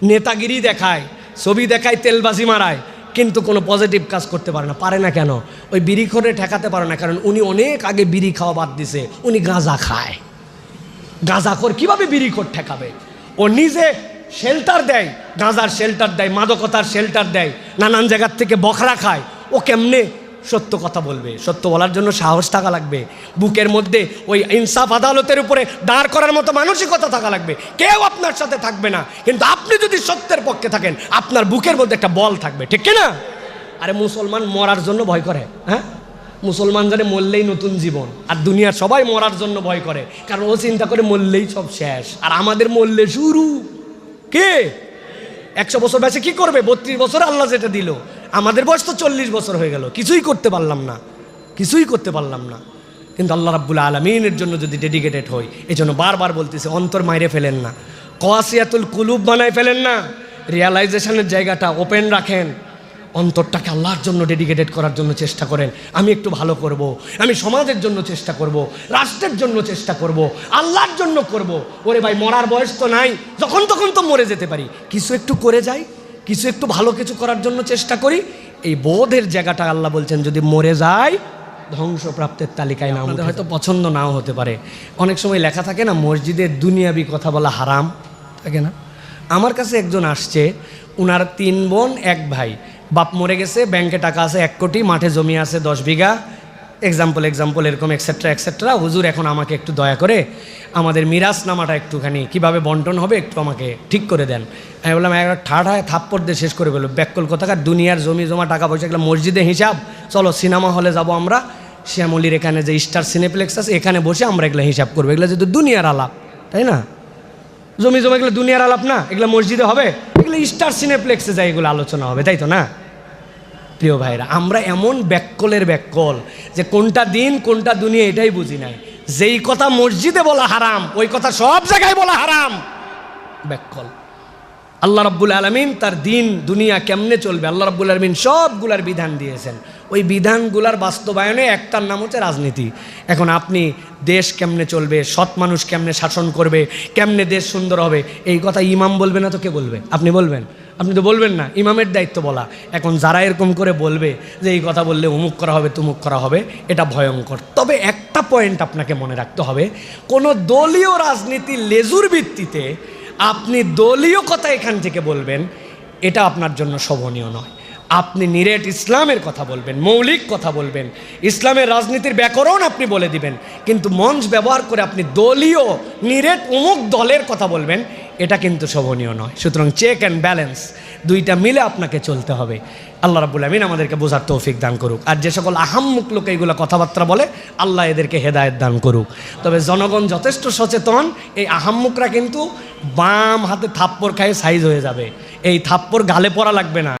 নেতাগিরি দেখায়, ছবি দেখায়, তেলবাজি মারায়, কিন্তু কোনো পজিটিভ কাজ করতে পারে না। পারে না কেন? ওই বিড়িখোরে ঠেকাতে পারে না, কারণ উনি অনেক আগে বিড়ি খাওয়া বাদ দিছে, উনি গাঁজা খায়। গাঁজাখোর কীভাবে বিড়িখোর ঠেকাবে? ও নিজে শেল্টার দেয়, গাঁজার শেল্টার দেয়, মাদকতার শেল্টার দেয়, নানান জায়গার থেকে বখরা খায়। ও কেমনে সত্য কথা বলবে? সত্য বলার জন্য সাহস থাকা লাগবে, বুকের মধ্যে ওই ইনসাফ আদালতের উপরে দাঁড় করার মতো মানসিকতা থাকা লাগবে। কেউ আপনার সাথে থাকবে না, কিন্তু আপনি যদি সত্যের পক্ষে থাকেন আপনার বুকের মধ্যে একটা বল থাকবে, ঠিক কিনা? আরে মুসলমান মরার জন্য ভয় করে, হ্যাঁ? মুসলমান জানে মরলেই নতুন জীবন, আর দুনিয়ার সবাই মরার জন্য ভয় করে, কারণ ও চিন্তা করে মরলেই সব শেষ, আর আমাদের মরলে শুরু। কে 100 বছর বেঁচে কি করবে? 32 বছর আল্লাহ যেটা দিল, আমাদের বয়স তো 40 বছর হয়ে গেল, কিছুই করতে পারলাম না, কিছুই করতে পারলাম না। কিন্তু আল্লাহ রাব্বুল আলামিনের জন্য যদি ডেডিকেটেড হই, এই জন্য বারবার বলতেছে অন্তর মাইরে ফেলেন না, কওয়াসিয়াতুল কুলুব বানায় ফেলেন না, রিয়ালাইজেশনের জায়গাটা ওপেন রাখেন, অন্তরটাকে আল্লাহর জন্য ডেডিকেটেড করার জন্য চেষ্টা করেন। আমি একটু ভালো করব, আমি সমাজের জন্য চেষ্টা করব, রাষ্ট্রের জন্য চেষ্টা করব, আল্লাহর জন্য করব। ওরে ভাই, মরার বয়স তো নাই, যখন তখন তো মরে যেতে পারি, কিছু একটু করে যাই, কিছু একটু ভালো কিছু করার জন্য চেষ্টা করি। এই বোধের জায়গাটা আল্লাহ বলছেন যদি মরে যায় ধ্বংসপ্রাপ্তের তালিকায় নাম। আমাদের হয়তো পছন্দ নাও হতে পারে, অনেক সময় লেখা থাকে না মসজিদের দুনিয়াবি কথা বলা হারাম, থাকে না? আমার কাছে একজন আসছে, উনার 3 বোন 1 ভাই, বাপ মরে গেছে, ব্যাংকে টাকা আছে 1 কোটি, মাঠে জমি আছে 10 বিঘা, এক্সাম্পল এরকম এক্সেট্রা এক্সেট্রা। হুজুর এখন আমাকে একটু দয়া করে আমাদের মিরাজ নামাটা একটুখানি কীভাবে বন্টন হবে একটু আমাকে ঠিক করে দেন। আমি বললাম একবার ঠাড়ায় থাপ্পড় দিয়ে শেষ করে বললো, ব্যাককল কোথাকার, দুনিয়ার জমি জমা টাকা পয়সা এগুলো মসজিদে হিসাব, চলো সিনেমা হলে যাব আমরা, শ্যামলির এখানে যে স্টার সিনেপ্লেক্স আছে এখানে বসে আমরা এগুলো হিসাব করবো। এগুলো যেহেতু দুনিয়ার আলাপ, তাই না? জমি জমা এগুলো দুনিয়ার আলাপ না, এগুলো মসজিদে হবে, এগুলো স্টার সিনেপ্লেক্সে যায় এগুলো আলোচনা হবে, তাই তো না? প্রিয় ভাইরা, আমরা এমন ব্যাককলের ব্যাককল যে কোনটা দিন কোনটা দুনিয়া এটাই বুঝি নাই। যেই কথা মসজিদে বলা হারাম ওই কথা সব জায়গায় বলা হারাম, ব্যাককল। আল্লাহ রাব্বুল আলামিন তার দিন দুনিয়া কেমনে চলবে, আল্লাহ রাব্বুল আলামিন সবগুলার বিধান দিয়েছেন। ওই বিধানগুলার বাস্তবায়নে একটার নাম হচ্ছে রাজনীতি। এখন আপনি দেশ কেমনে চলবে, সৎ মানুষ কেমনে শাসন করবে, কেমনে দেশ সুন্দর হবে, এই কথা ইমাম বলবে না তো কে বলবে? আপনি বলবেন? আপনি তো বলবেন না, ইমামের দায়িত্ব বলা। এখন যারা এরকম করে বলবে যে এই কথা বললে অমুক করা হবে তুমুক করা হবে, এটা ভয়ঙ্কর। তবে একটা পয়েন্ট আপনাকে মনে রাখতে হবে, কোনো দলীয় রাজনীতি লেজুর ভিত্তিতে আপনি দলীয় কথা এখান থেকে বলবেন, এটা আপনার জন্য শোভনীয় নয়। আপনি নিরেট ইসলামের কথা বলবেন, মৌলিক কথা বলবেন, ইসলামের রাজনীতির ব্যাকরণ আপনি বলে দিবেন, কিন্তু মঞ্চ ব্যবহার করে আপনি দলীয় নিরেট অমুক দলের কথা বলবেন, এটা কিন্তু শোভনীয় নয়। সুতরাং চেক অ্যান্ড ব্যালেন্স দুইটা মিলে আপনাকে চলতে হবে। আল্লাহ রাব্বুল আমিন আমাদেরকে বোঝার তৌফিক দান করুক। আর যে সকল আহাম্মুক লোক এইগুলো কথাবার্তা বলে, আল্লাহ এদেরকে হেদায়েত দান করুক। তবে জনগণ যথেষ্ট সচেতন, এই আহাম্মুকরা কিন্তু বাম হাতে থাপ্পড় খায় সাইজ হয়ে যাবে, এই থাপ্পড় গালে পড়া লাগবে না।